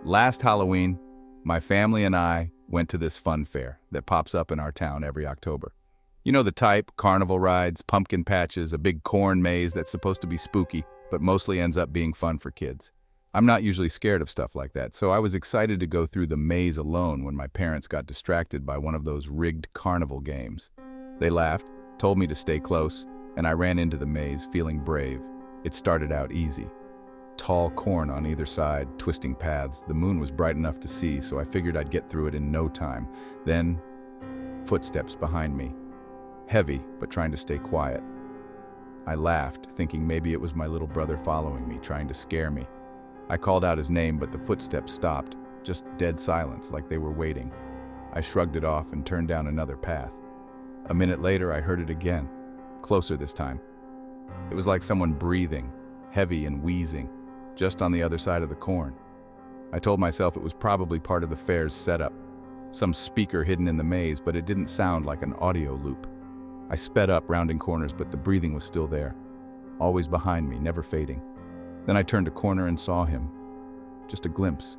Last Halloween, my family and I went to this fun fair that pops up in our town every October. You know the type: carnival rides, pumpkin patches, a big corn maze that's supposed to be spooky, but mostly ends up being fun for kids. I'm not usually scared of stuff like that, so I was excited to go through the maze alone when my parents got distracted by one of those rigged carnival games. They laughed, told me to stay close, and I ran into the maze feeling brave. It started out easy. Tall corn on either side, twisting paths. The moon was bright enough to see, so I figured I'd get through it in no time. Then, footsteps behind me. Heavy, but trying to stay quiet. I laughed, thinking maybe it was my little brother following me, trying to scare me. I called out his name, but the footsteps stopped, just dead silence, like they were waiting. I shrugged it off and turned down another path. A minute later, I heard it again, closer this time. It was like someone breathing, heavy and wheezing, just on the other side of the corn. I told myself it was probably part of the fair's setup, some speaker hidden in the maze, but it didn't sound like an audio loop. I sped up, rounding corners, but the breathing was still there, always behind me, never fading. Then I turned a corner and saw him. Just a glimpse.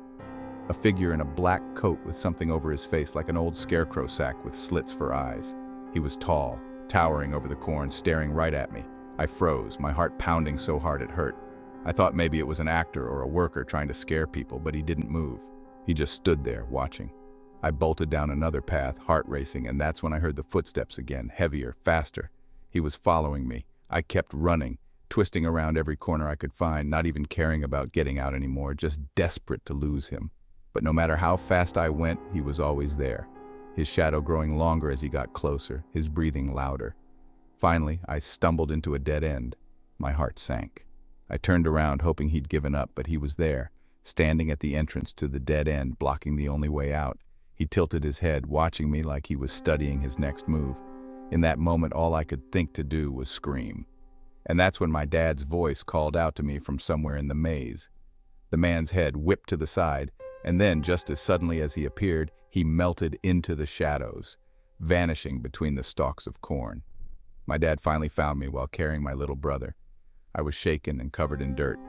A figure in a black coat with something over his face, like an old scarecrow sack with slits for eyes. He was tall, towering over the corn, staring right at me. I froze, my heart pounding so hard it hurt. I thought maybe it was an actor or a worker trying to scare people, but he didn't move. He just stood there, watching. I bolted down another path, heart racing, and that's when I heard the footsteps again, heavier, faster. He was following me. I kept running, twisting around every corner I could find, not even caring about getting out anymore, just desperate to lose him. But no matter how fast I went, he was always there, his shadow growing longer as he got closer, his breathing louder. Finally, I stumbled into a dead end. My heart sank. I turned around, hoping he'd given up, but he was there, standing at the entrance to the dead end, blocking the only way out. He tilted his head, watching me like he was studying his next move. In that moment, all I could think to do was scream. And that's when my dad's voice called out to me from somewhere in the maze. The man's head whipped to the side, and then, just as suddenly as he appeared, he melted into the shadows, vanishing between the stalks of corn. My dad finally found me while carrying my little brother. I was shaken and covered in dirt.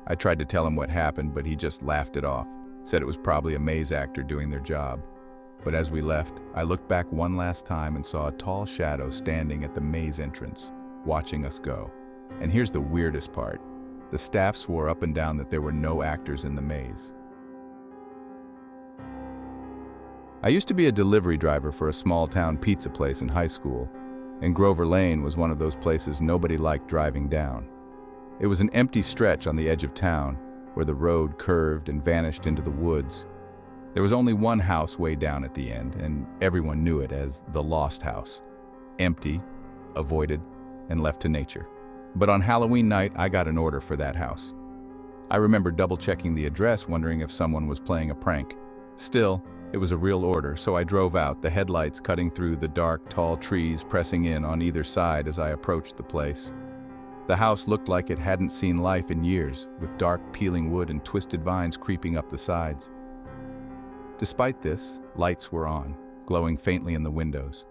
I tried to tell him what happened, but he just laughed it off, said it was probably a maze actor doing their job. But as we left, I looked back one last time and saw a tall shadow standing at the maze entrance, watching us go. And here's the weirdest part. The staff swore up and down that there were no actors in the maze. I used to be a delivery driver for a small-town pizza place in high school, and Grover Lane was one of those places nobody liked driving down. It was an empty stretch on the edge of town, where the road curved and vanished into the woods. There was only one house way down at the end, and everyone knew it as the Lost House. Empty, avoided, and left to nature. But on Halloween night, I got an order for that house. I remember double-checking the address, wondering if someone was playing a prank. Still, it was a real order, so I drove out, the headlights cutting through the dark, tall trees, pressing in on either side as I approached the place. The house looked like it hadn't seen life in years, with dark, peeling wood and twisted vines creeping up the sides. Despite this, lights were on, glowing faintly in the windows.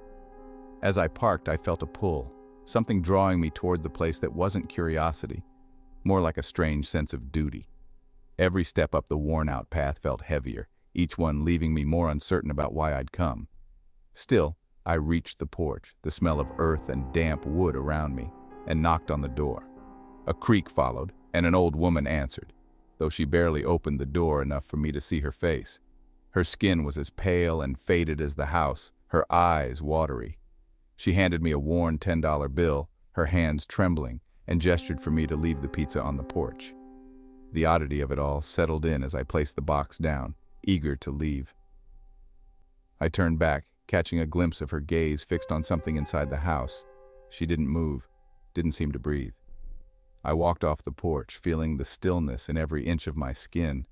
As I parked, I felt a pull, something drawing me toward the place that wasn't curiosity, more like a strange sense of duty. Every step up the worn-out path felt heavier, each one leaving me more uncertain about why I'd come. Still, I reached the porch, the smell of earth and damp wood around me, and knocked on the door. A creak followed, and an old woman answered, though she barely opened the door enough for me to see her face. Her skin was as pale and faded as the house, her eyes watery. She handed me a worn $10 bill, her hands trembling, and gestured for me to leave the pizza on the porch. The oddity of it all settled in as I placed the box down, eager to leave. I turned back, catching a glimpse of her gaze fixed on something inside the house. She didn't move, didn't seem to breathe. I walked off the porch, feeling the stillness in every inch of my skin,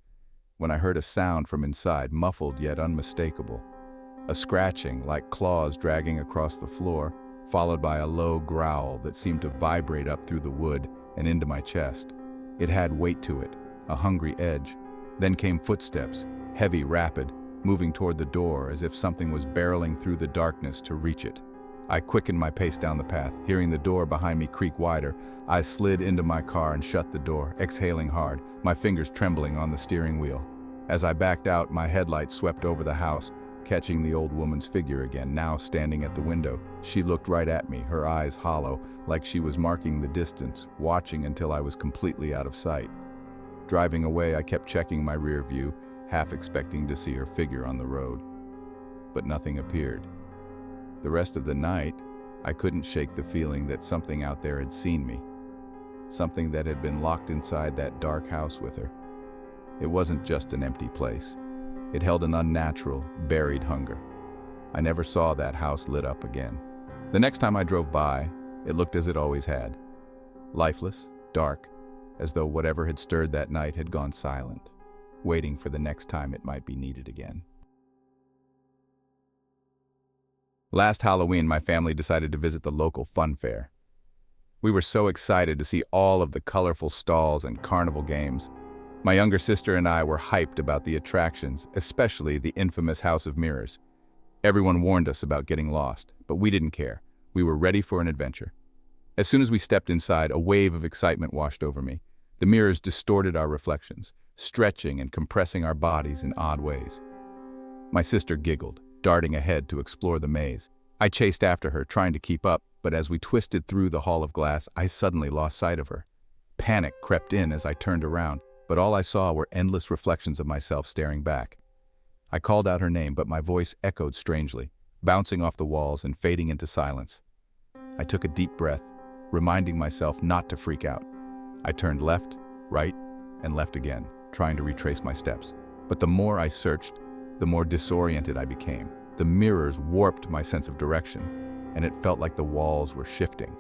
when I heard a sound from inside, muffled yet unmistakable. A scratching, like claws dragging across the floor, followed by a low growl that seemed to vibrate up through the wood and into my chest. It had weight to it, a hungry edge. Then came footsteps, heavy, rapid, moving toward the door as if something was barreling through the darkness to reach it. I quickened my pace down the path, hearing the door behind me creak wider. I slid into my car and shut the door, exhaling hard, my fingers trembling on the steering wheel. As I backed out, my headlights swept over the house, catching the old woman's figure again, now standing at the window. She looked right at me, her eyes hollow, like she was marking the distance, watching until I was completely out of sight. Driving away, I kept checking my rear view, half expecting to see her figure on the road. But nothing appeared. The rest of the night, I couldn't shake the feeling that something out there had seen me. Something that had been locked inside that dark house with her. It wasn't just an empty place. It held an unnatural, buried hunger. I never saw that house lit up again. The next time I drove by, it looked as it always had. Lifeless, dark, as though whatever had stirred that night had gone silent, waiting for the next time it might be needed again. Last Halloween, my family decided to visit the local fun fair. We were so excited to see all of the colorful stalls and carnival games. My younger sister and I were hyped about the attractions, especially the infamous House of Mirrors. Everyone warned us about getting lost, but we didn't care. We were ready for an adventure. As soon as we stepped inside, a wave of excitement washed over me. The mirrors distorted our reflections, stretching and compressing our bodies in odd ways. My sister giggled, darting ahead to explore the maze. I chased after her, trying to keep up, but as we twisted through the hall of glass, I suddenly lost sight of her. Panic crept in as I turned around, but all I saw were endless reflections of myself staring back. I called out her name, but my voice echoed strangely, bouncing off the walls and fading into silence. I took a deep breath, reminding myself not to freak out. I turned left, right, and left again, trying to retrace my steps. But the more I searched, the more disoriented I became. The mirrors warped my sense of direction, and it felt like the walls were shifting.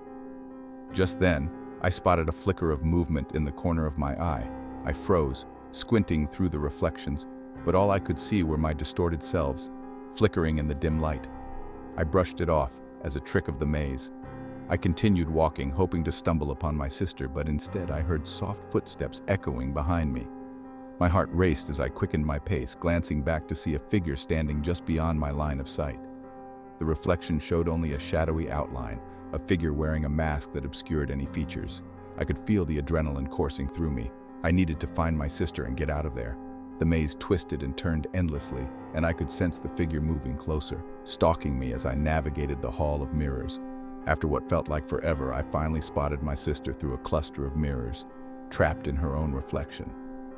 Just then, I spotted a flicker of movement in the corner of my eye. I froze, squinting through the reflections, but all I could see were my distorted selves, flickering in the dim light. I brushed it off as a trick of the maze. I continued walking, hoping to stumble upon my sister, but instead I heard soft footsteps echoing behind me. My heart raced as I quickened my pace, glancing back to see a figure standing just beyond my line of sight. The reflection showed only a shadowy outline, a figure wearing a mask that obscured any features. I could feel the adrenaline coursing through me. I needed to find my sister and get out of there. The maze twisted and turned endlessly, and I could sense the figure moving closer, stalking me as I navigated the hall of mirrors. After what felt like forever, I finally spotted my sister through a cluster of mirrors, trapped in her own reflection.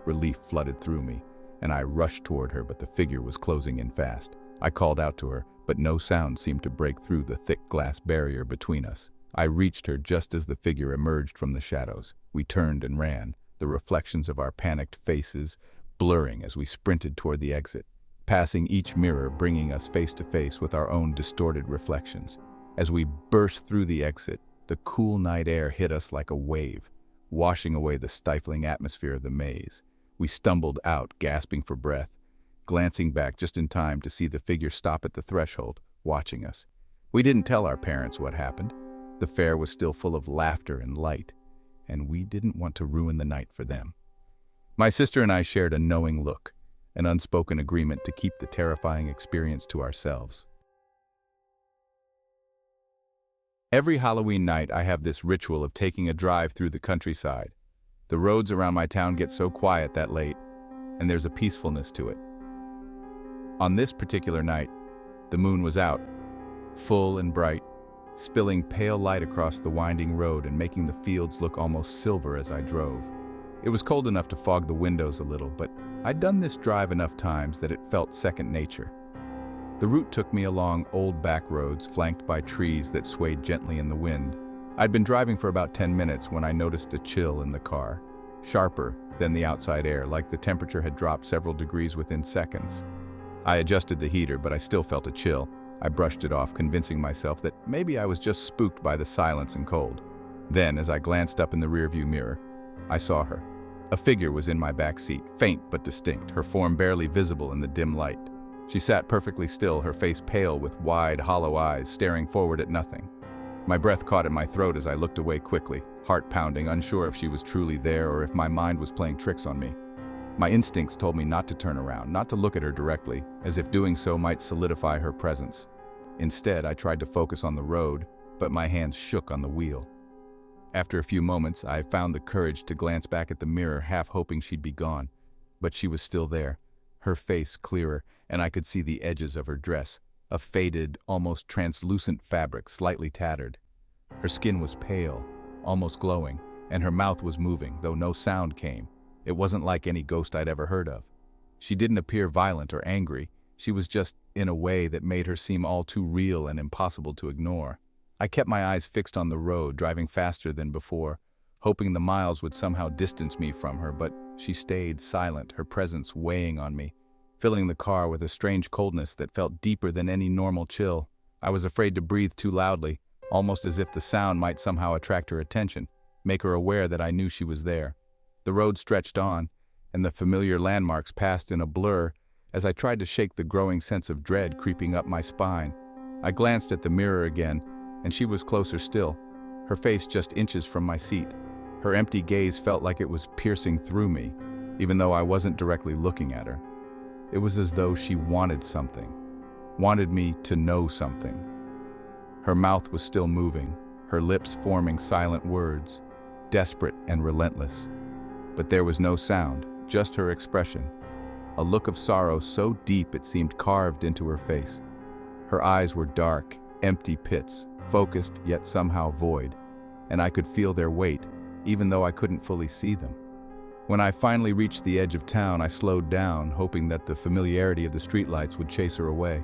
Relief flooded through me, and I rushed toward her, but the figure was closing in fast. I called out to her, but no sound seemed to break through the thick glass barrier between us. I reached her just as the figure emerged from the shadows. We turned and ran, the reflections of our panicked faces blurring as we sprinted toward the exit, passing each mirror, bringing us face to face with our own distorted reflections. As we burst through the exit, the cool night air hit us like a wave, washing away the stifling atmosphere of the maze. We stumbled out, gasping for breath, glancing back just in time to see the figure stop at the threshold, watching us. We didn't tell our parents what happened. The fair was still full of laughter and light, and we didn't want to ruin the night for them. My sister and I shared a knowing look, an unspoken agreement to keep the terrifying experience to ourselves. Every Halloween night, I have this ritual of taking a drive through the countryside. The roads around my town get so quiet that late, and there's a peacefulness to it. On this particular night, the moon was out, full and bright, spilling pale light across the winding road and making the fields look almost silver as I drove. It was cold enough to fog the windows a little, but I'd done this drive enough times that it felt second nature. The route took me along old back roads flanked by trees that swayed gently in the wind. I'd been driving for about 10 minutes when I noticed a chill in the car, sharper than the outside air, like the temperature had dropped several degrees within seconds. I adjusted the heater, but I still felt a chill. I brushed it off, convincing myself that maybe I was just spooked by the silence and cold. Then, as I glanced up in the rearview mirror, I saw her. A figure was in my back seat, faint but distinct, her form barely visible in the dim light. She sat perfectly still, her face pale with wide, hollow eyes, staring forward at nothing. My breath caught in my throat as I looked away quickly, heart pounding, unsure if she was truly there or if my mind was playing tricks on me. My instincts told me not to turn around, not to look at her directly, as if doing so might solidify her presence. Instead, I tried to focus on the road, but my hands shook on the wheel. After a few moments, I found the courage to glance back at the mirror, half hoping she'd be gone. But she was still there, her face clearer, and I could see the edges of her dress, a faded, almost translucent fabric, slightly tattered. Her skin was pale, almost glowing, and her mouth was moving, though no sound came. It wasn't like any ghost I'd ever heard of. She didn't appear violent or angry. She was just in a way that made her seem all too real and impossible to ignore. I kept my eyes fixed on the road, driving faster than before, hoping the miles would somehow distance me from her, but she stayed silent, her presence weighing on me, filling the car with a strange coldness that felt deeper than any normal chill. I was afraid to breathe too loudly, almost as if the sound might somehow attract her attention, make her aware that I knew she was there. The road stretched on, and the familiar landmarks passed in a blur as I tried to shake the growing sense of dread creeping up my spine. I glanced at the mirror again, and she was closer still, her face just inches from my seat. Her empty gaze felt like it was piercing through me, even though I wasn't directly looking at her. It was as though she wanted something, wanted me to know something. Her mouth was still moving, her lips forming silent words, desperate and relentless. But there was no sound, just her expression, a look of sorrow so deep it seemed carved into her face. Her eyes were dark, empty pits, focused yet somehow void, and I could feel their weight, even though I couldn't fully see them. When I finally reached the edge of town, I slowed down, hoping that the familiarity of the streetlights would chase her away.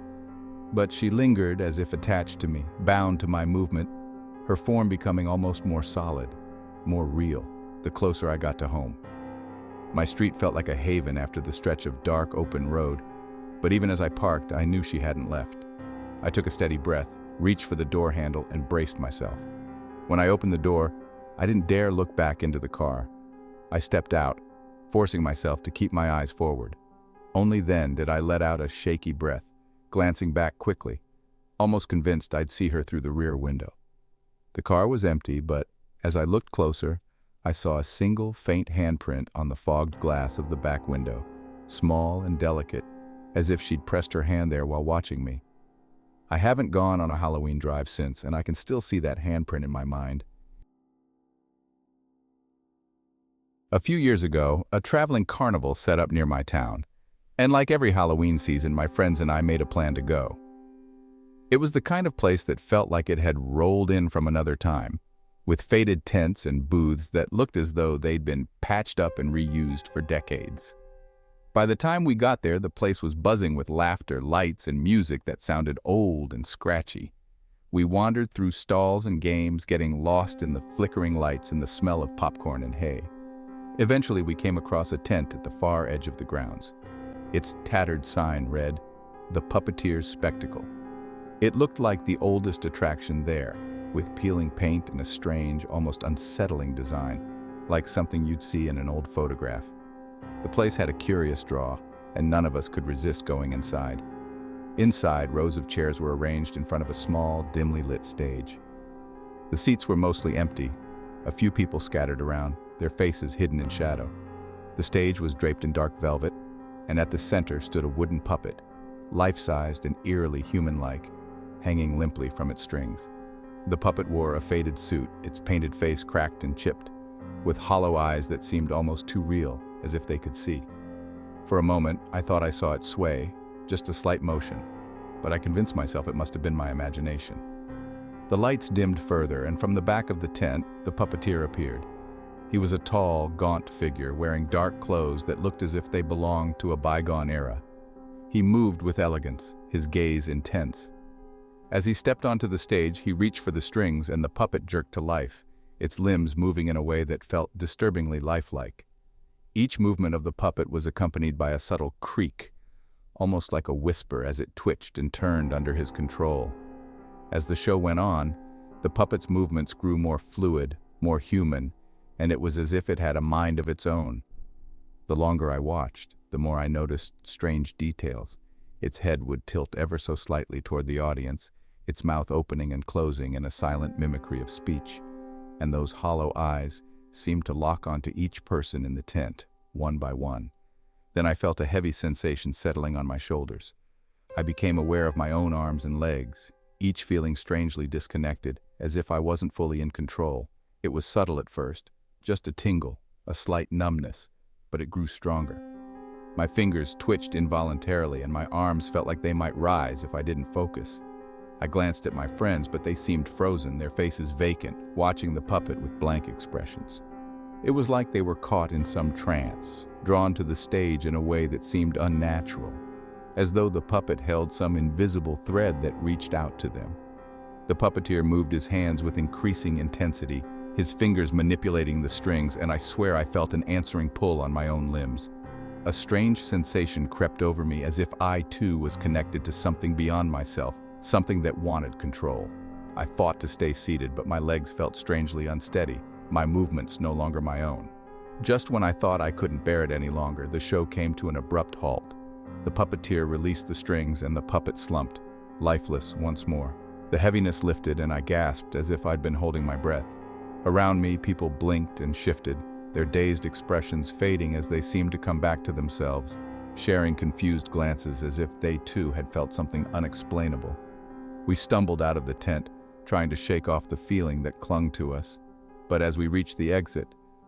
But she lingered as if attached to me, bound to my movement, her form becoming almost more solid, more real, the closer I got to home. My street felt like a haven after the stretch of dark, open road, but even as I parked, I knew she hadn't left. I took a steady breath, reached for the door handle, and braced myself. When I opened the door, I didn't dare look back into the car. I stepped out, forcing myself to keep my eyes forward. Only then did I let out a shaky breath, glancing back quickly, almost convinced I'd see her through the rear window. The car was empty, but as I looked closer, I saw a single faint handprint on the fogged glass of the back window, small and delicate, as if she'd pressed her hand there while watching me. I haven't gone on a Halloween drive since, and I can still see that handprint in my mind. A few years ago, a traveling carnival set up near my town, and like every Halloween season, my friends and I made a plan to go. It was the kind of place that felt like it had rolled in from another time, with faded tents and booths that looked as though they'd been patched up and reused for decades. By the time we got there, the place was buzzing with laughter, lights, and music that sounded old and scratchy. We wandered through stalls and games, getting lost in the flickering lights and the smell of popcorn and hay. Eventually, we came across a tent at the far edge of the grounds. Its tattered sign read, "The Puppeteer's Spectacle." It looked like the oldest attraction there, with peeling paint and a strange, almost unsettling design, like something you'd see in an old photograph. The place had a curious draw, and none of us could resist going inside. Inside, rows of chairs were arranged in front of a small, dimly lit stage. The seats were mostly empty, a few people scattered around, their faces hidden in shadow. The stage was draped in dark velvet, and at the center stood a wooden puppet, life-sized and eerily human-like, hanging limply from its strings. The puppet wore a faded suit, its painted face cracked and chipped, with hollow eyes that seemed almost too real, as if they could see. For a moment, I thought I saw it sway, just a slight motion, but I convinced myself it must have been my imagination. The lights dimmed further, and from the back of the tent, the puppeteer appeared. He was a tall, gaunt figure wearing dark clothes that looked as if they belonged to a bygone era. He moved with elegance, his gaze intense. As he stepped onto the stage, he reached for the strings and the puppet jerked to life, its limbs moving in a way that felt disturbingly lifelike. Each movement of the puppet was accompanied by a subtle creak, almost like a whisper as it twitched and turned under his control. As the show went on, the puppet's movements grew more fluid, more human, and it was as if it had a mind of its own. The longer I watched, the more I noticed strange details. Its head would tilt ever so slightly toward the audience, its mouth opening and closing in a silent mimicry of speech, and those hollow eyes seemed to lock onto each person in the tent, one by one. Then I felt a heavy sensation settling on my shoulders. I became aware of my own arms and legs, each feeling strangely disconnected, as if I wasn't fully in control. It was subtle at first, just a tingle, a slight numbness, but it grew stronger. My fingers twitched involuntarily, and my arms felt like they might rise if I didn't focus. I glanced at my friends, but they seemed frozen, their faces vacant, watching the puppet with blank expressions. It was like they were caught in some trance, drawn to the stage in a way that seemed unnatural, as though the puppet held some invisible thread that reached out to them. The puppeteer moved his hands with increasing intensity, his fingers manipulating the strings, and I swear I felt an answering pull on my own limbs. A strange sensation crept over me, as if I too was connected to something beyond myself, something that wanted control. I fought to stay seated, but my legs felt strangely unsteady, my movements no longer my own. Just when I thought I couldn't bear it any longer, the show came to an abrupt halt. The puppeteer released the strings and the puppet slumped, lifeless once more. The heaviness lifted and I gasped as if I'd been holding my breath. Around me, people blinked and shifted, their dazed expressions fading as they seemed to come back to themselves, sharing confused glances as if they too had felt something unexplainable. We stumbled out of the tent, trying to shake off the feeling that clung to us. But as we reached the exit,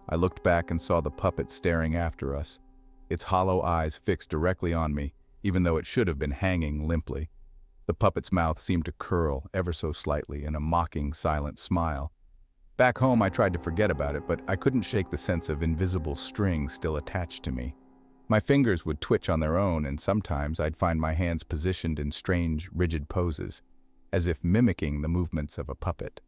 I looked back and saw the puppet staring after us, its hollow eyes fixed directly on me, even though it should have been hanging limply. The puppet's mouth seemed to curl ever so slightly in a mocking, silent smile. Back home, I tried to forget about it, but I couldn't shake the sense of invisible strings still attached to me. My fingers would twitch on their own, and sometimes I'd find my hands positioned in strange, rigid poses, as if mimicking the movements of a puppet.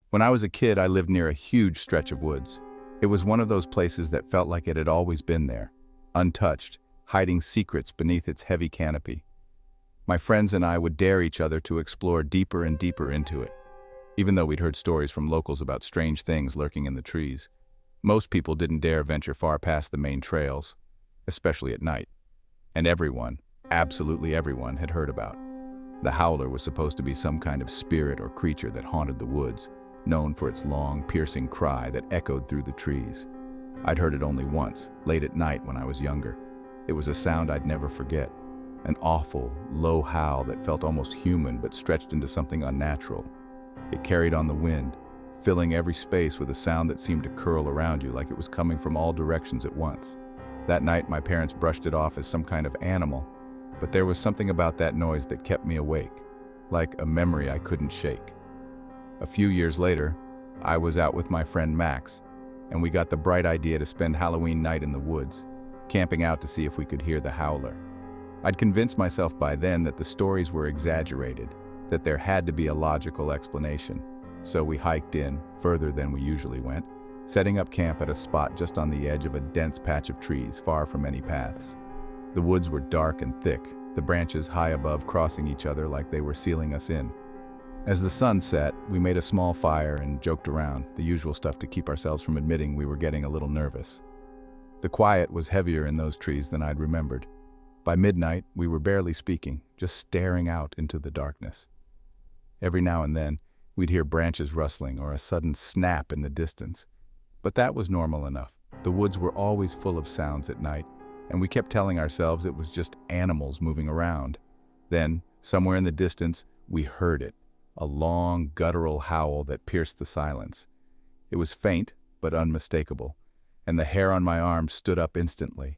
When I was a kid, I lived near a huge stretch of woods. It was one of those places that felt like it had always been there, untouched, hiding secrets beneath its heavy canopy. My friends and I would dare each other to explore deeper and deeper into it, even though we'd heard stories from locals about strange things lurking in the trees. Most people didn't dare venture far past the main trails, especially at night. And everyone, absolutely everyone, had heard about. The howler was supposed to be some kind of spirit or creature that haunted the woods, known for its long, piercing cry that echoed through the trees. I'd heard it only once, late at night when I was younger. It was a sound I'd never forget, an awful, low howl that felt almost human but stretched into something unnatural. It carried on the wind, filling every space with a sound that seemed to curl around you like it was coming from all directions at once. That night, my parents brushed it off as some kind of animal, but there was something about that noise that kept me awake, like a memory I couldn't shake. A few years later, I was out with my friend Max, and we got the bright idea to spend Halloween night in the woods, camping out to see if we could hear the howler. I'd convinced myself by then that the stories were exaggerated, that there had to be a logical explanation. So we hiked in, further than we usually went, setting up camp at a spot just on the edge of a dense patch of trees, far from any paths. The woods were dark and thick, the branches high above crossing each other like they were sealing us in. As the sun set, we made a small fire and joked around, the usual stuff to keep ourselves from admitting we were getting a little nervous. The quiet was heavier in those trees than I'd remembered. By midnight, we were barely speaking, just staring out into the darkness. Every now and then, we'd hear branches rustling or a sudden snap in the distance. But that was normal enough. The woods were always full of sounds at night, and we kept telling ourselves it was just animals moving around. Then, somewhere in the distance, we heard it. A long, guttural howl that pierced the silence. It was faint, but unmistakable, and the hair on my arm stood up instantly.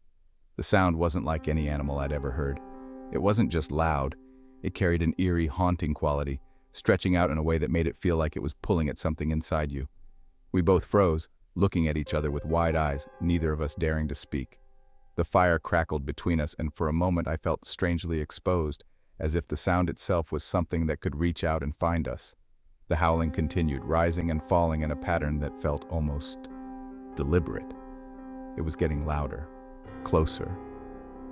The sound wasn't like any animal I'd ever heard. It wasn't just loud. It carried an eerie, haunting quality, stretching out in a way that made it feel like it was pulling at something inside you. We both froze, looking at each other with wide eyes, neither of us daring to speak. The fire crackled between us, and for a moment I felt strangely exposed, as if the sound itself was something that could reach out and find us. The howling continued, rising and falling in a pattern that felt almost deliberate. It was getting louder, closer.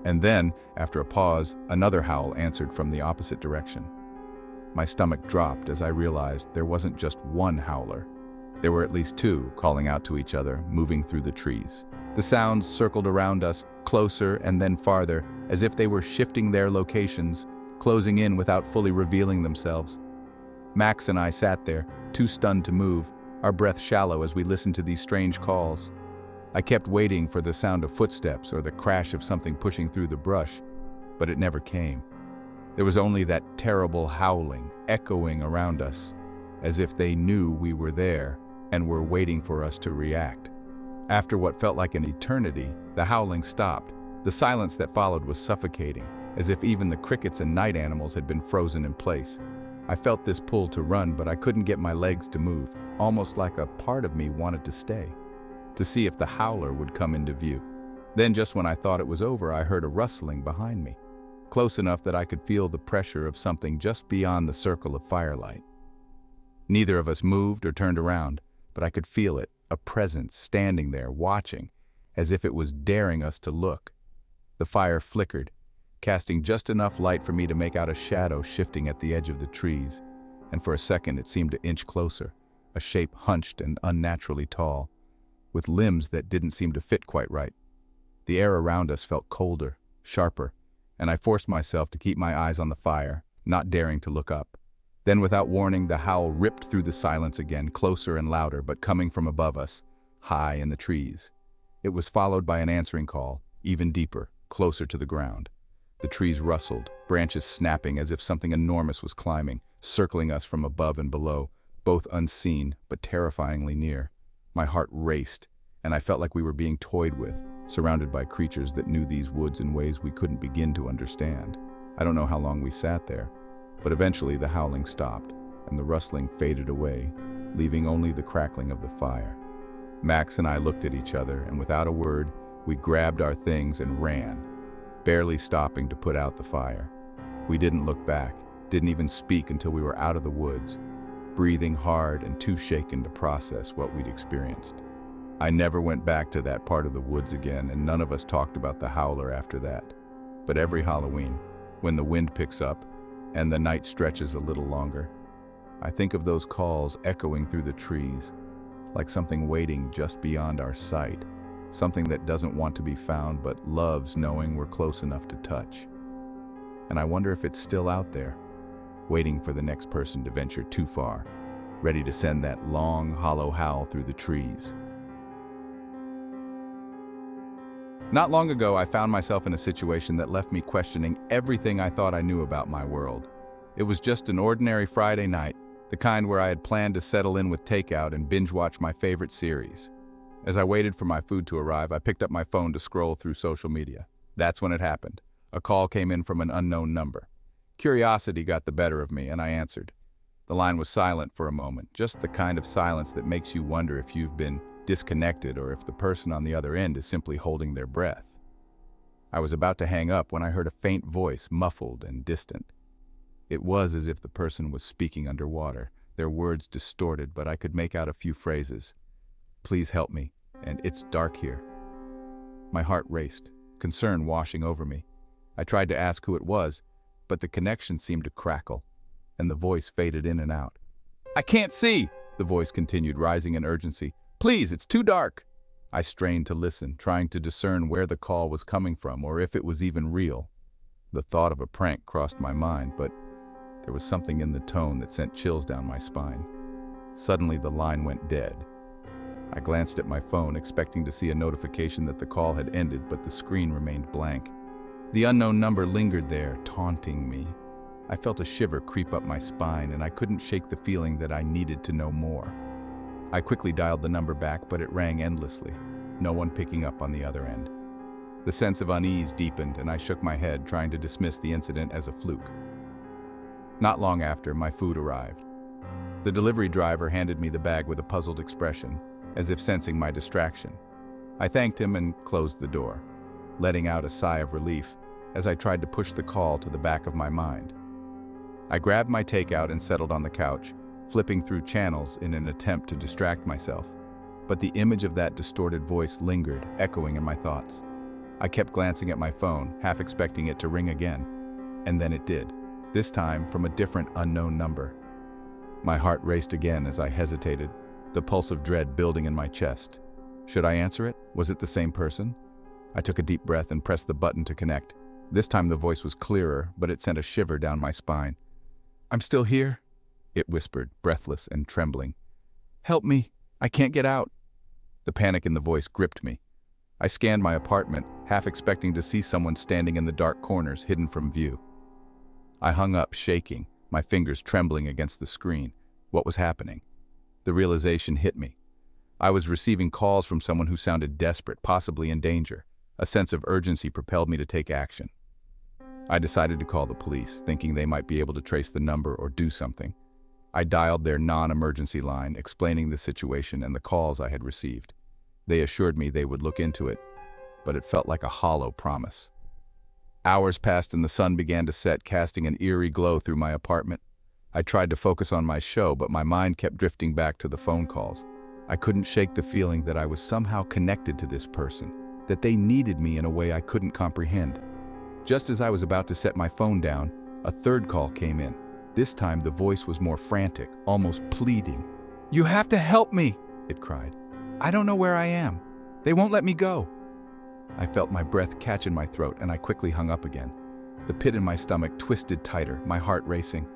And then, after a pause, another howl answered from the opposite direction. My stomach dropped as I realized there wasn't just one howler. There were at least two, calling out to each other, moving through the trees. The sounds circled around us, closer and then farther, as if they were shifting their locations, closing in without fully revealing themselves. Max and I sat there, too stunned to move, our breath shallow as we listened to these strange calls. I kept waiting for the sound of footsteps or the crash of something pushing through the brush, but it never came. There was only that terrible howling, echoing around us, as if they knew we were there and were waiting for us to react. After what felt like an eternity, the howling stopped. The silence that followed was suffocating, as if even the crickets and night animals had been frozen in place. I felt this pull to run, but I couldn't get my legs to move, almost like a part of me wanted to stay, to see if the howler would come into view. Then, just when I thought it was over, I heard a rustling behind me, close enough that I could feel the pressure of something just beyond the circle of firelight. Neither of us moved or turned around, but I could feel it, a presence standing there, watching, as if it was daring us to look. The fire flickered, casting just enough light for me to make out a shadow shifting at the edge of the trees, and for a second it seemed to inch closer, a shape hunched and unnaturally tall, with limbs that didn't seem to fit quite right. The air around us felt colder, sharper, and I forced myself to keep my eyes on the fire, not daring to look up. Then, without warning, the howl ripped through the silence again, closer and louder, but coming from above us, high in the trees. It was followed by an answering call, even deeper, closer to the ground. The trees rustled, branches snapping as if something enormous was climbing, circling us from above and below, both unseen but terrifyingly near. My heart raced, and I felt like we were being toyed with, surrounded by creatures that knew these woods in ways we couldn't begin to understand. I don't know how long we sat there, but eventually the howling stopped, and the rustling faded away, leaving only the crackling of the fire. Max and I looked at each other, and without a word, we grabbed our things and ran, barely stopping to put out the fire. We didn't look back, didn't even speak until we were out of the woods, breathing hard and too shaken to process what we'd experienced. I never went back to that part of the woods again, and none of us talked about the howler after that. But every Halloween, when the wind picks up and the night stretches a little longer, I think of those calls echoing through the trees, like something waiting just beyond our sight, something that doesn't want to be found but loves knowing we're close enough to touch. And I wonder if it's still out there, waiting for the next person to venture too far, ready to send that long, hollow howl through the trees. Not long ago, I found myself in a situation that left me questioning everything I thought I knew about my world. It was just an ordinary Friday night, the kind where I had planned to settle in with takeout and binge-watch my favorite series. As I waited for my food to arrive, I picked up my phone to scroll through social media. That's when it happened. A call came in from an unknown number. Curiosity got the better of me, and I answered. The line was silent for a moment, just the kind of silence that makes you wonder if you've been disconnected or if the person on the other end is simply holding their breath. I was about to hang up when I heard a faint voice, muffled and distant. It was as if the person was speaking underwater, their words distorted, but I could make out a few phrases. "Please help me," and "It's dark here." My heart raced, concern washing over me. I tried to ask who it was, but the connection seemed to crackle, and the voice faded in and out. "I can't see," the voice continued, rising in urgency. "Please, it's too dark." I strained to listen, trying to discern where the call was coming from or if it was even real. The thought of a prank crossed my mind, but there was something in the tone that sent chills down my spine. Suddenly, the line went dead. I glanced at my phone, expecting to see a notification that the call had ended, but the screen remained blank. The unknown number lingered there, taunting me. I felt a shiver creep up my spine, and I couldn't shake the feeling that I needed to know more. I quickly dialed the number back, but it rang endlessly, no one picking up on the other end. The sense of unease deepened, and I shook my head, trying to dismiss the incident as a fluke. Not long after, my food arrived. The delivery driver handed me the bag with a puzzled expression, as if sensing my distraction. I thanked him and closed the door, letting out a sigh of relief as I tried to push the call to the back of my mind. I grabbed my takeout and settled on the couch, flipping through channels in an attempt to distract myself. But the image of that distorted voice lingered, echoing in my thoughts. I kept glancing at my phone, half expecting it to ring again. And then it did, this time from a different unknown number. My heart raced again as I hesitated, the pulse of dread building in my chest. Should I answer it? Was it the same person? I took a deep breath and pressed the button to connect. This time the voice was clearer, but it sent a shiver down my spine. "I'm still here," it whispered, breathless and trembling. "Help me, I can't get out." The panic in the voice gripped me. I scanned my apartment, half expecting to see someone standing in the dark corners, hidden from view. I hung up, shaking, my fingers trembling against the screen. What was happening? The realization hit me. I was receiving calls from someone who sounded desperate, possibly in danger. A sense of urgency propelled me to take action. I decided to call the police, thinking they might be able to trace the number or do something. I dialed their non-emergency line, explaining the situation and the calls I had received. They assured me they would look into it, but it felt like a hollow promise. Hours passed and the sun began to set, casting an eerie glow through my apartment. I tried to focus on my show, but my mind kept drifting back to the phone calls. I couldn't shake the feeling that I was somehow connected to this person, that they needed me in a way I couldn't comprehend. Just as I was about to set my phone down, a third call came in. This time the voice was more frantic, almost pleading. "You have to help me," it cried. "I don't know where I am. They won't let me go." I felt my breath catch in my throat and I quickly hung up again. The pit in my stomach twisted tighter, my heart racing.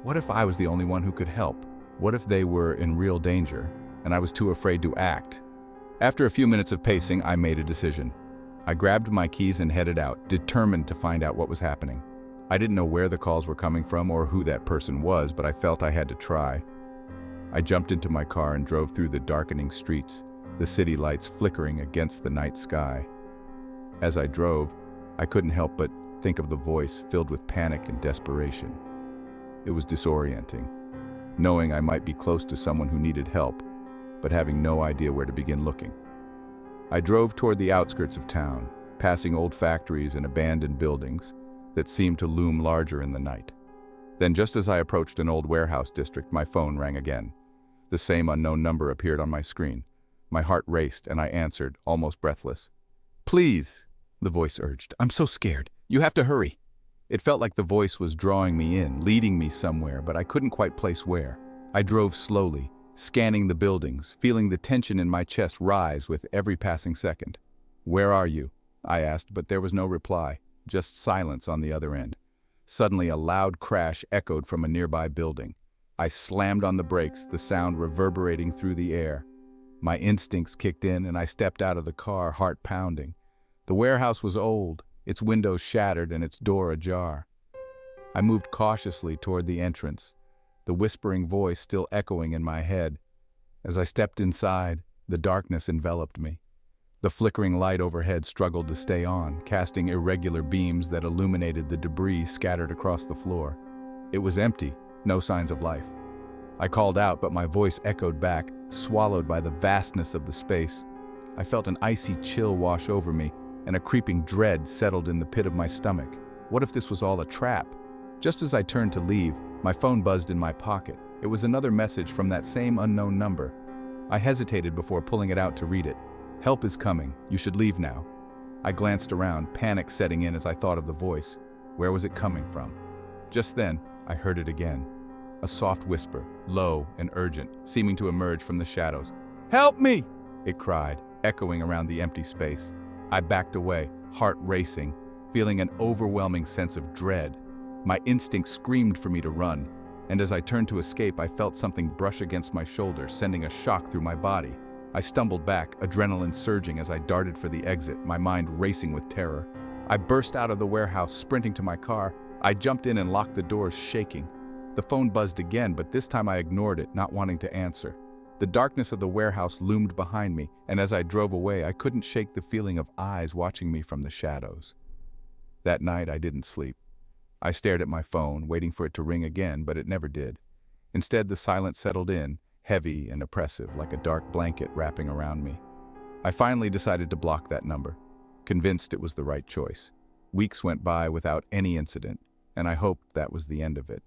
What if I was the only one who could help? What if they were in real danger and I was too afraid to act? After a few minutes of pacing, I made a decision. I grabbed my keys and headed out, determined to find out what was happening. I didn't know where the calls were coming from or who that person was, but I felt I had to try. I jumped into my car and drove through the darkening streets, the city lights flickering against the night sky. As I drove, I couldn't help but think of the voice filled with panic and desperation. It was disorienting, knowing I might be close to someone who needed help, but having no idea where to begin looking. I drove toward the outskirts of town, passing old factories and abandoned buildings that seemed to loom larger in the night. Then just as I approached an old warehouse district, my phone rang again. The same unknown number appeared on my screen. My heart raced and I answered, almost breathless. "Please," the voice urged. "I'm so scared. You have to hurry." It felt like the voice was drawing me in, leading me somewhere, but I couldn't quite place where. I drove slowly, scanning the buildings, feeling the tension in my chest rise with every passing second. "Where are you?" I asked, but there was no reply, just silence on the other end. Suddenly, a loud crash echoed from a nearby building. I slammed on the brakes, the sound reverberating through the air. My instincts kicked in and I stepped out of the car, heart pounding. The warehouse was old, its windows shattered and its door ajar. I moved cautiously toward the entrance, the whispering voice still echoing in my head. As I stepped inside, the darkness enveloped me. The flickering light overhead struggled to stay on, casting irregular beams that illuminated the debris scattered across the floor. It was empty, no signs of life. I called out, but my voice echoed back, swallowed by the vastness of the space. I felt an icy chill wash over me, and a creeping dread settled in the pit of my stomach. What if this was all a trap? Just as I turned to leave, my phone buzzed in my pocket. It was another message from that same unknown number. I hesitated before pulling it out to read it. "Help is coming. You should leave now." I glanced around, panic setting in as I thought of the voice. Where was it coming from? Just then, I heard it again. A soft whisper, low and urgent, seeming to emerge from the shadows. "Help me!" it cried, echoing around the empty space. I backed away, heart racing, feeling an overwhelming sense of dread. My instinct screamed for me to run, and as I turned to escape, I felt something brush against my shoulder, sending a shock through my body. I stumbled back, adrenaline surging as I darted for the exit, my mind racing with terror. I burst out of the warehouse, sprinting to my car. I jumped in and locked the doors, shaking. The phone buzzed again, but this time I ignored it, not wanting to answer. The darkness of the warehouse loomed behind me, and as I drove away, I couldn't shake the feeling of eyes watching me from the shadows. That night, I didn't sleep. I stared at my phone, waiting for it to ring again, but it never did. Instead, the silence settled in, heavy and oppressive, like a dark blanket wrapping around me. I finally decided to block that number, convinced it was the right choice. Weeks went by without any incident, and I hoped that was the end of it.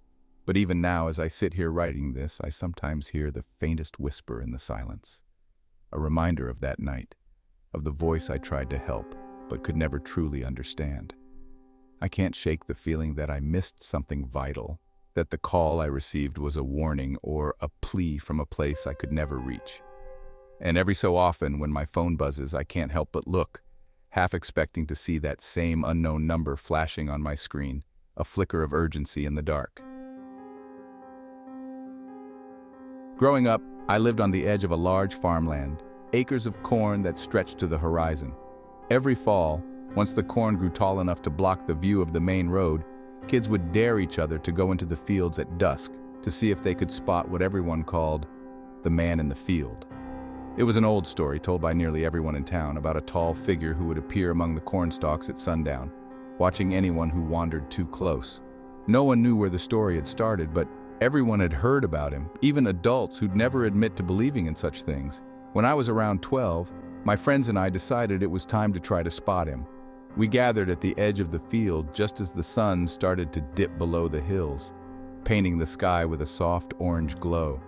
But even now, as I sit here writing this, I sometimes hear the faintest whisper in the silence. A reminder of that night, of the voice I tried to help, but could never truly understand. I can't shake the feeling that I missed something vital, that the call I received was a warning or a plea from a place I could never reach. And every so often, when my phone buzzes, I can't help but look, half expecting to see that same unknown number flashing on my screen, a flicker of urgency in the dark. Growing up, I lived on the edge of a large farmland, acres of corn that stretched to the horizon. Every fall, once the corn grew tall enough to block the view of the main road, kids would dare each other to go into the fields at dusk to see if they could spot what everyone called the man in the field. It was an old story told by nearly everyone in town about a tall figure who would appear among the corn stalks at sundown, watching anyone who wandered too close. No one knew where the story had started, but everyone had heard about him, even adults who'd never admit to believing in such things. When I was around 12, my friends and I decided it was time to try to spot him. We gathered at the edge of the field just as the sun started to dip below the hills, painting the sky with a soft orange glow.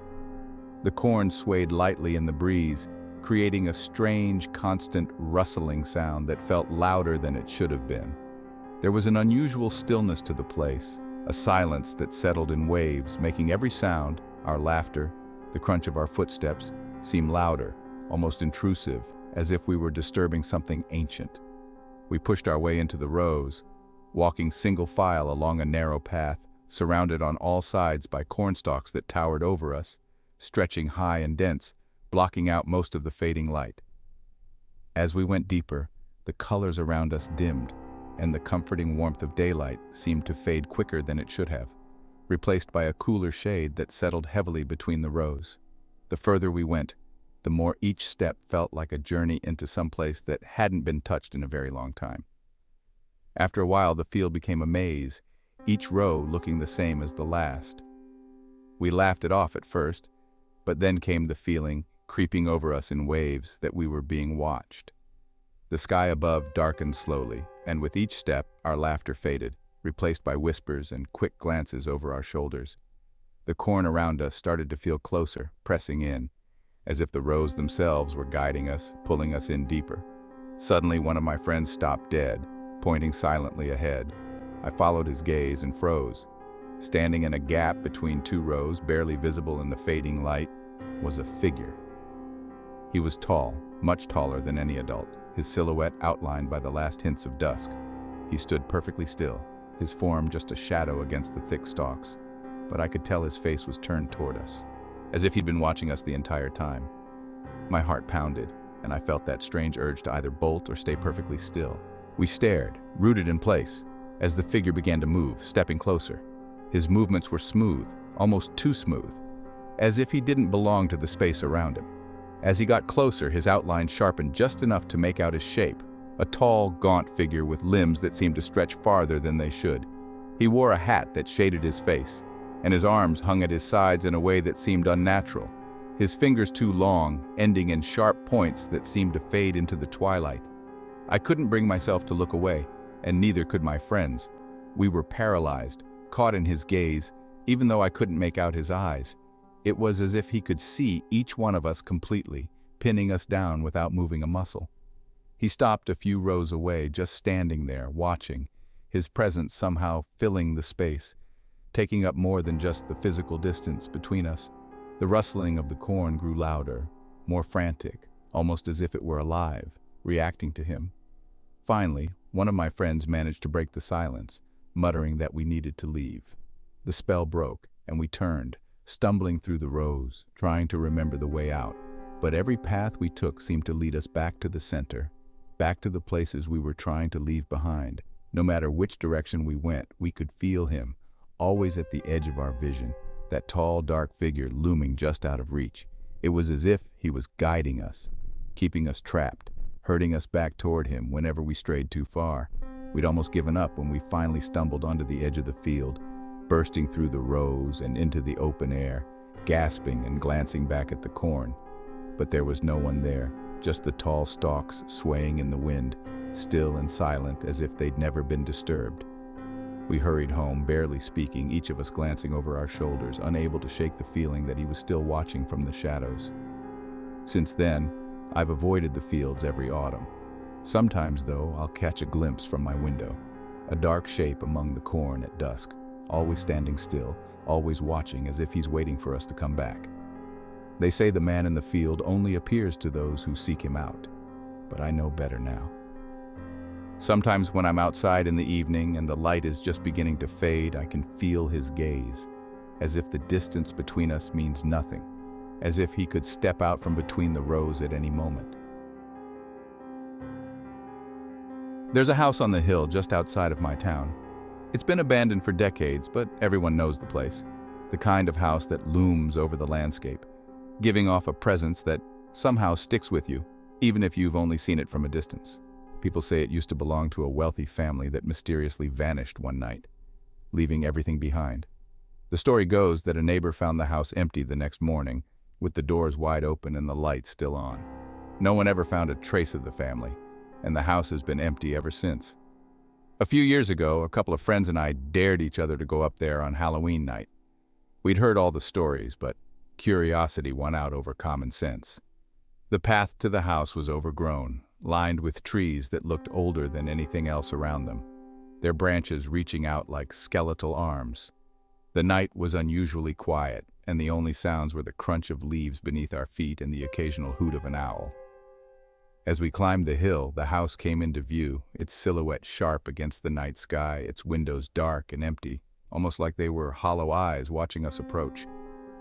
The corn swayed lightly in the breeze, creating a strange, constant rustling sound that felt louder than it should have been. There was an unusual stillness to the place, a silence that settled in waves, making every sound, our laughter, the crunch of our footsteps, seem louder, almost intrusive, as if we were disturbing something ancient. We pushed our way into the rows, walking single file along a narrow path, surrounded on all sides by cornstalks that towered over us, stretching high and dense, blocking out most of the fading light. As we went deeper, the colors around us dimmed, and the comforting warmth of daylight seemed to fade quicker than it should have, replaced by a cooler shade that settled heavily between the rows. The further we went, the more each step felt like a journey into some place that hadn't been touched in a very long time. After a while, the field became a maze, each row looking the same as the last. We laughed it off at first, but then came the feeling, creeping over us in waves, that we were being watched. The sky above darkened slowly, and with each step, our laughter faded, replaced by whispers and quick glances over our shoulders. The corn around us started to feel closer, pressing in, as if the rows themselves were guiding us, pulling us in deeper. Suddenly, one of my friends stopped dead, pointing silently ahead. I followed his gaze and froze. Standing in a gap between two rows, barely visible in the fading light, was a figure. He was tall, much taller than any adult, his silhouette outlined by the last hints of dusk. He stood perfectly still, his form just a shadow against the thick stalks, but I could tell his face was turned toward us, as if he'd been watching us the entire time. My heart pounded, and I felt that strange urge to either bolt or stay perfectly still. We stared, rooted in place, as the figure began to move, stepping closer. His movements were smooth, almost too smooth, as if he didn't belong to the space around him. As he got closer, his outline sharpened just enough to make out his shape, a tall, gaunt figure with limbs that seemed to stretch farther than they should. He wore a hat that shaded his face, and his arms hung at his sides in a way that seemed unnatural, his fingers too long, ending in sharp points that seemed to fade into the twilight. I couldn't bring myself to look away, and neither could my friends. We were paralyzed, caught in his gaze, even though I couldn't make out his eyes. It was as if he could see each one of us completely, pinning us down without moving a muscle. He stopped a few rows away, just standing there, watching, his presence somehow filling the space, taking up more than just the physical distance between us. The rustling of the corn grew louder, more frantic, almost as if it were alive, reacting to him. Finally, one of my friends managed to break the silence, muttering that we needed to leave. The spell broke, and we turned, stumbling through the rows, trying to remember the way out. But every path we took seemed to lead us back to the center, back to the places we were trying to leave behind. No matter which direction we went, we could feel him, always at the edge of our vision, that tall, dark figure looming just out of reach. It was as if he was guiding us, keeping us trapped, herding us back toward him whenever we strayed too far. We'd almost given up when we finally stumbled onto the edge of the field, bursting through the rows and into the open air, gasping and glancing back at the corn. But there was no one there, just the tall stalks swaying in the wind, still and silent as if they'd never been disturbed. We hurried home, barely speaking, each of us glancing over our shoulders, unable to shake the feeling that he was still watching from the shadows. Since then, I've avoided the fields every autumn. Sometimes, though, I'll catch a glimpse from my window, a dark shape among the corn at dusk, always standing still, always watching as if he's waiting for us to come back. They say the man in the field only appears to those who seek him out, but I know better now. Sometimes when I'm outside in the evening and the light is just beginning to fade, I can feel his gaze, as if the distance between us means nothing, as if he could step out from between the rows at any moment. There's a house on the hill just outside of my town. It's been abandoned for decades, but everyone knows the place. The kind of house that looms over the landscape, giving off a presence that somehow sticks with you, even if you've only seen it from a distance. People say it used to belong to a wealthy family that mysteriously vanished one night, leaving everything behind. The story goes that a neighbor found the house empty the next morning, with the doors wide open and the lights still on. No one ever found a trace of the family, and the house has been empty ever since. A few years ago, a couple of friends and I dared each other to go up there on Halloween night. We'd heard all the stories, but curiosity won out over common sense. The path to the house was overgrown, lined with trees that looked older than anything else around them, their branches reaching out like skeletal arms. The night was unusually quiet, and the only sounds were the crunch of leaves beneath our feet and the occasional hoot of an owl. As we climbed the hill, the house came into view, its silhouette sharp against the night sky, its windows dark and empty, almost like they were hollow eyes watching us approach.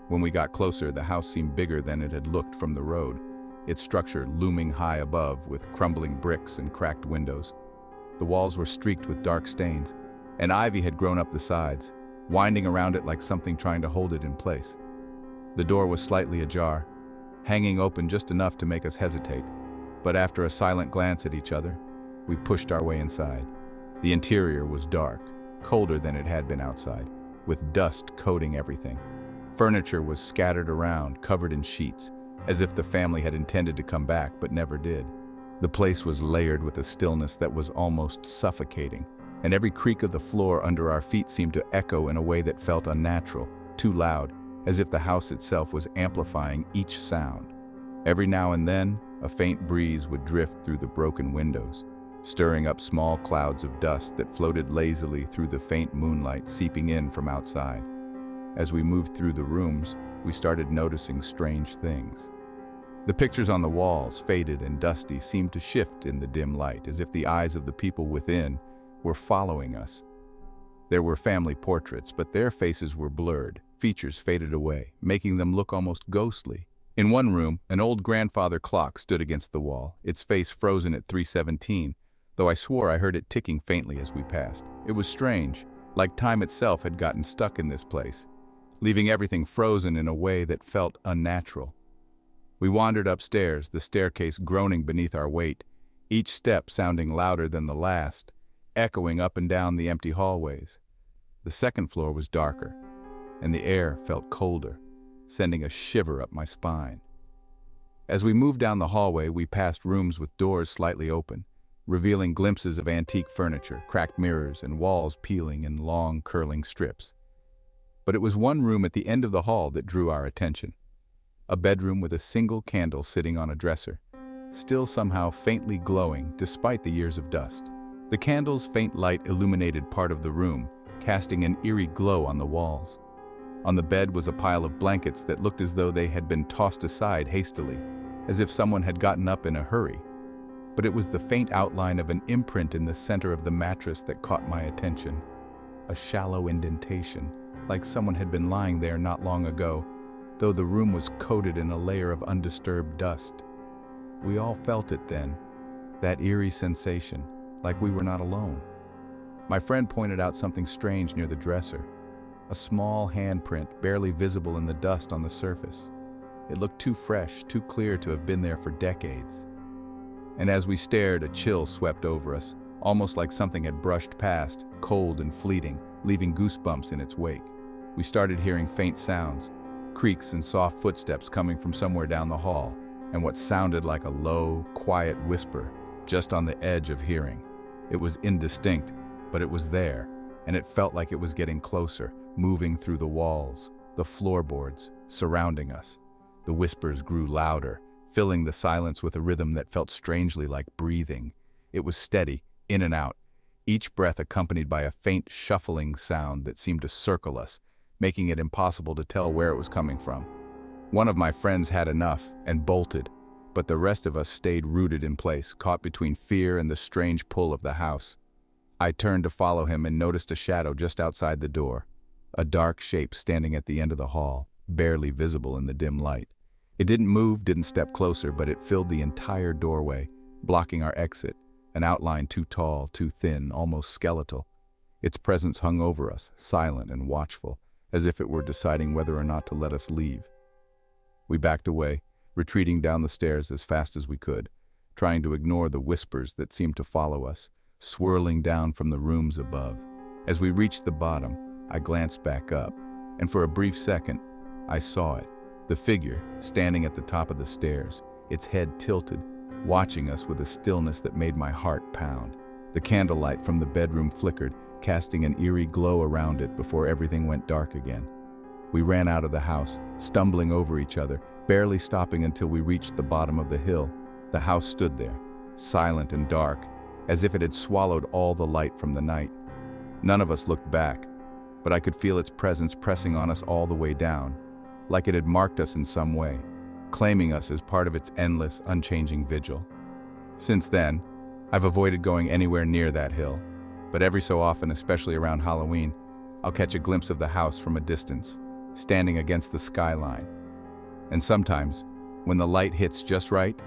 When we got closer, the house seemed bigger than it had looked from the road, its structure looming high above with crumbling bricks and cracked windows. The walls were streaked with dark stains, and ivy had grown up the sides, winding around it like something trying to hold it in place. The door was slightly ajar, hanging open just enough to make us hesitate, but after a silent glance at each other, we pushed our way inside. The interior was dark, colder than it had been outside, with dust coating everything. Furniture was scattered around, covered in sheets, as if the family had intended to come back but never did. The place was layered with a stillness that was almost suffocating, and every creak of the floor under our feet seemed to echo in a way that felt unnatural, too loud, as if the house itself was amplifying each sound. Every now and then, a faint breeze would drift through the broken windows, stirring up small clouds of dust that floated lazily through the faint moonlight seeping in from outside. As we moved through the rooms, we started noticing strange things. The pictures on the walls, faded and dusty, seemed to shift in the dim light, as if the eyes of the people within were following us. There were family portraits, but their faces were blurred, features faded away, making them look almost ghostly. In one room, an old grandfather clock stood against the wall, its face frozen at 3:17, though I swore I heard it ticking faintly as we passed. It was strange, like time itself had gotten stuck in this place, leaving everything frozen in a way that felt unnatural. We wandered upstairs, the staircase groaning beneath our weight, each step sounding louder than the last, echoing up and down the empty hallways. The second floor was darker, and the air felt colder, sending a shiver up my spine. As we moved down the hallway, we passed rooms with doors slightly open, revealing glimpses of antique furniture, cracked mirrors, and walls peeling in long, curling strips. But it was one room at the end of the hall that drew our attention. A bedroom with a single candle sitting on a dresser, still somehow faintly glowing despite the years of dust. The candle's faint light illuminated part of the room, casting an eerie glow on the walls. On the bed was a pile of blankets that looked as though they had been tossed aside hastily, as if someone had gotten up in a hurry. But it was the faint outline of an imprint in the center of the mattress that caught my attention. A shallow indentation, like someone had been lying there not long ago, though the room was coated in a layer of undisturbed dust. We all felt it then, that eerie sensation, like we were not alone. My friend pointed out something strange near the dresser, a small handprint barely visible in the dust on the surface. It looked too fresh, too clear to have been there for decades. And as we stared, a chill swept over us, almost like something had brushed past, cold and fleeting, leaving goosebumps in its wake. We started hearing faint sounds, creaks and soft footsteps coming from somewhere down the hall, and what sounded like a low, quiet whisper, just on the edge of hearing. It was indistinct, but it was there, and it felt like it was getting closer, moving through the walls, the floorboards, surrounding us. The whispers grew louder, filling the silence with a rhythm that felt strangely like breathing. It was steady, in and out, each breath accompanied by a faint shuffling sound that seemed to circle us, making it impossible to tell where it was coming from. One of my friends had enough and bolted, but the rest of us stayed rooted in place, caught between fear and the strange pull of the house. I turned to follow him and noticed a shadow just outside the door, a dark shape standing at the end of the hall, barely visible in the dim light. It didn't move, didn't step closer, but it filled the entire doorway, blocking our exit, an outline too tall, too thin, almost skeletal. Its presence hung over us, silent and watchful, as if it were deciding whether or not to let us leave. We backed away, retreating down the stairs as fast as we could, trying to ignore the whispers that seemed to follow us, swirling down from the rooms above. As we reached the bottom, I glanced back up, and for a brief second, I saw it, the figure standing at the top of the stairs, its head tilted, watching us with a stillness that made my heart pound. The candlelight from the bedroom flickered, casting an eerie glow around it before everything went dark again. We ran out of the house, stumbling over each other, barely stopping until we reached the bottom of the hill. The house stood there, silent and dark, as if it had swallowed all the light from the night. None of us looked back, but I could feel its presence pressing on us all the way down, like it had marked us in some way, claiming us as part of its endless, unchanging vigil. Since then, I've avoided going anywhere near that hill, but every so often, especially around Halloween, I'll catch a glimpse of the house from a distance, standing against the skyline. And sometimes, when the light hits just right,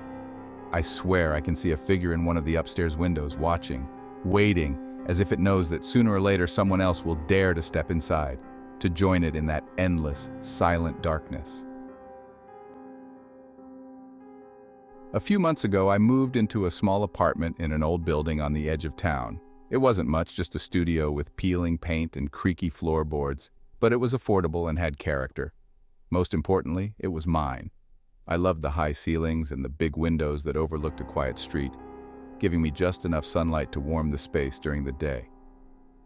I swear I can see a figure in one of the upstairs windows watching, waiting, as if it knows that sooner or later someone else will dare to step inside, to join it in that endless, silent darkness. A few months ago, I moved into a small apartment in an old building on the edge of town. It wasn't much, just a studio with peeling paint and creaky floorboards, but it was affordable and had character. Most importantly, it was mine. I loved the high ceilings and the big windows that overlooked a quiet street, giving me just enough sunlight to warm the space during the day.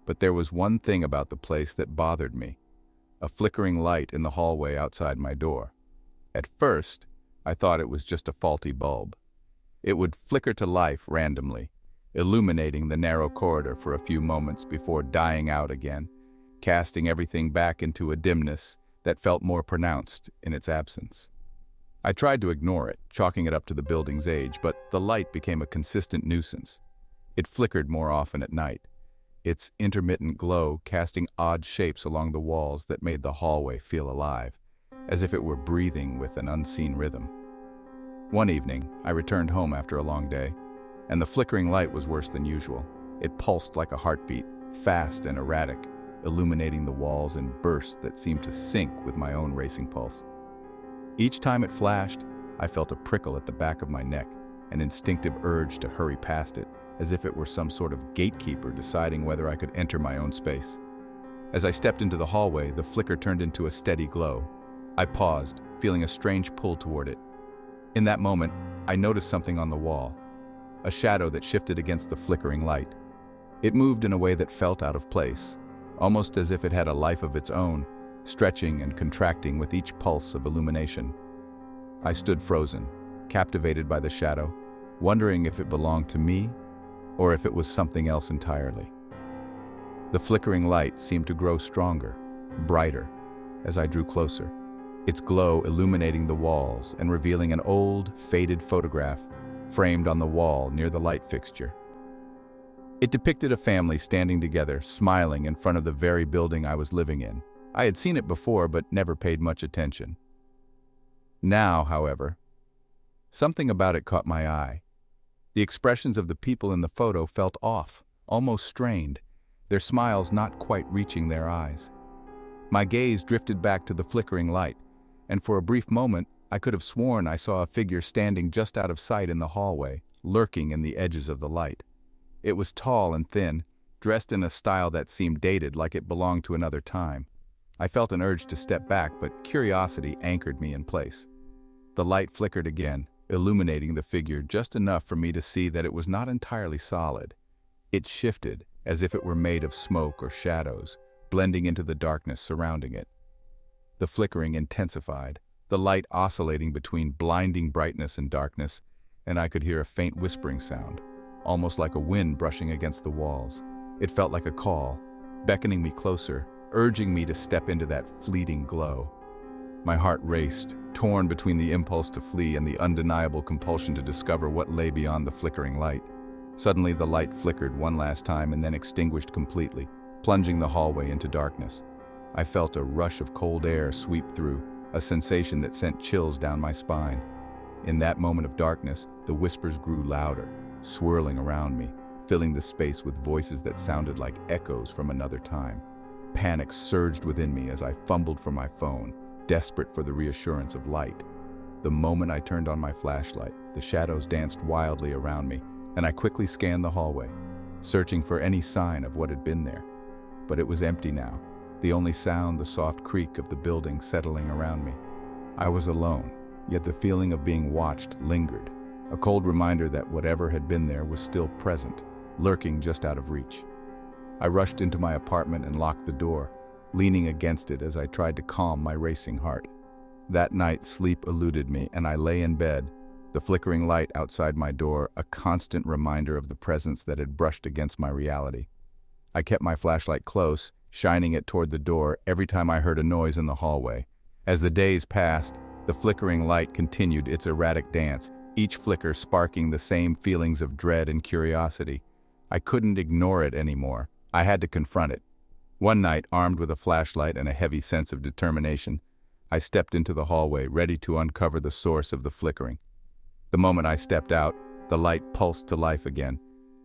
But there was one thing about the place that bothered me: a flickering light in the hallway outside my door. At first, I thought it was just a faulty bulb. It would flicker to life randomly, illuminating the narrow corridor for a few moments before dying out again, casting everything back into a dimness that felt more pronounced in its absence. I tried to ignore it, chalking it up to the building's age, but the light became a consistent nuisance. It flickered more often at night, its intermittent glow casting odd shapes along the walls that made the hallway feel alive, as if it were breathing with an unseen rhythm. One evening, I returned home after a long day, and the flickering light was worse than usual. It pulsed like a heartbeat, fast and erratic, illuminating the walls in bursts that seemed to sync with my own racing pulse. Each time it flashed, I felt a prickle at the back of my neck, an instinctive urge to hurry past it, as if it were some sort of gatekeeper deciding whether I could enter my own space. As I stepped into the hallway, the flicker turned into a steady glow. I paused, feeling a strange pull toward it. In that moment, I noticed something on the wall, a shadow that shifted against the flickering light. It moved in a way that felt out of place, almost as if it had a life of its own, stretching and contracting with each pulse of illumination. I stood frozen, captivated by the shadow, wondering if it belonged to me or if it was something else entirely. The flickering light seemed to grow stronger, brighter, as I drew closer, its glow illuminating the walls and revealing an old, faded photograph framed on the wall near the light fixture. It depicted a family standing together, smiling in front of the very building I was living in. I had seen it before, but never paid much attention. Now, however, something about it caught my eye. The expressions of the people in the photo felt off, almost strained, their smiles not quite reaching their eyes. My gaze drifted back to the flickering light, and for a brief moment, I could have sworn I saw a figure standing just out of sight in the hallway, lurking in the edges of the light. It was tall and thin, dressed in a style that seemed dated, like it belonged to another time. I felt an urge to step back, but curiosity anchored me in place. The light flickered again, illuminating the figure just enough for me to see that it was not entirely solid. It shifted, as if it were made of smoke or shadows, blending into the darkness surrounding it. The flickering intensified, the light oscillating between blinding brightness and darkness, and I could hear a faint whispering sound, almost like a wind brushing against the walls. It felt like a call, beckoning me closer, urging me to step into that fleeting glow. My heart raced, torn between the impulse to flee and the undeniable compulsion to discover what lay beyond the flickering light. Suddenly, the light flickered one last time and then extinguished completely, plunging the hallway into darkness. I felt a rush of cold air sweep through, a sensation that sent chills down my spine. In that moment of darkness, the whispers grew louder, swirling around me, filling the space with voices that sounded like echoes from another time. Panic surged within me as I fumbled for my phone, desperate for the reassurance of light. The moment I turned on my flashlight, the shadows danced wildly around me, and I quickly scanned the hallway, searching for any sign of what had been there. But it was empty now, the only sound the soft creak of the building settling around me. I was alone, yet the feeling of being watched lingered, a cold reminder that whatever had been there was still present, lurking just out of reach. I rushed into my apartment and locked the door, leaning against it as I tried to calm my racing heart. That night, sleep eluded me, and I lay in bed, the flickering light outside my door a constant reminder of the presence that had brushed against my reality. I kept my flashlight close, shining it toward the door every time I heard a noise in the hallway. As the days passed, the flickering light continued its erratic dance, each flicker sparking the same feelings of dread and curiosity. I couldn't ignore it anymore. I had to confront it. One night, armed with a flashlight and a heavy sense of determination, I stepped into the hallway, ready to uncover the source of the flickering. The moment I stepped out, the light pulsed to life again,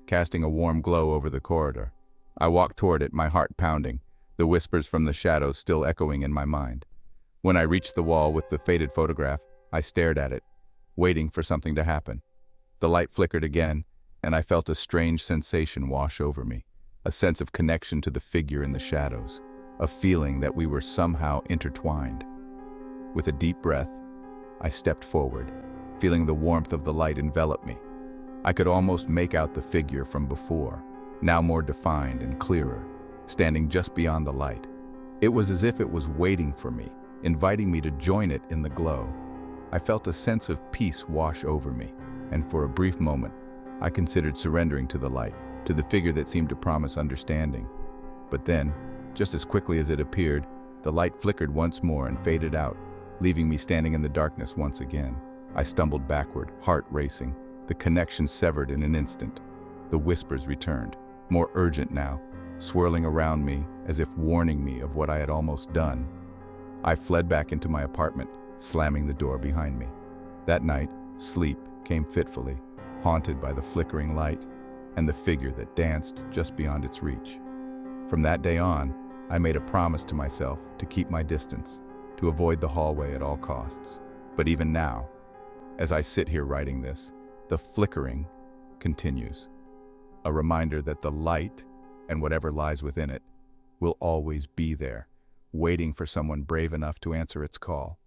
casting a warm glow over the corridor. I walked toward it, my heart pounding, the whispers from the shadows still echoing in my mind. When I reached the wall with the faded photograph, I stared at it, waiting for something to happen. The light flickered again, and I felt a strange sensation wash over me, a sense of connection to the figure in the shadows, a feeling that we were somehow intertwined. With a deep breath, I stepped forward, feeling the warmth of the light envelop me. I could almost make out the figure from before, now more defined and clearer, standing just beyond the light. It was as if it was waiting for me, inviting me to join it in the glow. I felt a sense of peace wash over me, and for a brief moment, I considered surrendering to the light, to the figure that seemed to promise understanding. But then, just as quickly as it appeared, the light flickered once more and faded out, leaving me standing in the darkness once again. I stumbled backward, heart racing, the connection severed in an instant. The whispers returned, more urgent now, swirling around me as if warning me of what I had almost done. I fled back into my apartment, slamming the door behind me. That night, sleep came fitfully, haunted by the flickering light and the figure that danced just beyond its reach. From that day on, I made a promise to myself to keep my distance, to avoid the hallway at all costs. But even now, as I sit here writing this, the flickering continues, a reminder that the light, and whatever lies within it, will always be there, waiting for someone brave enough to answer its call.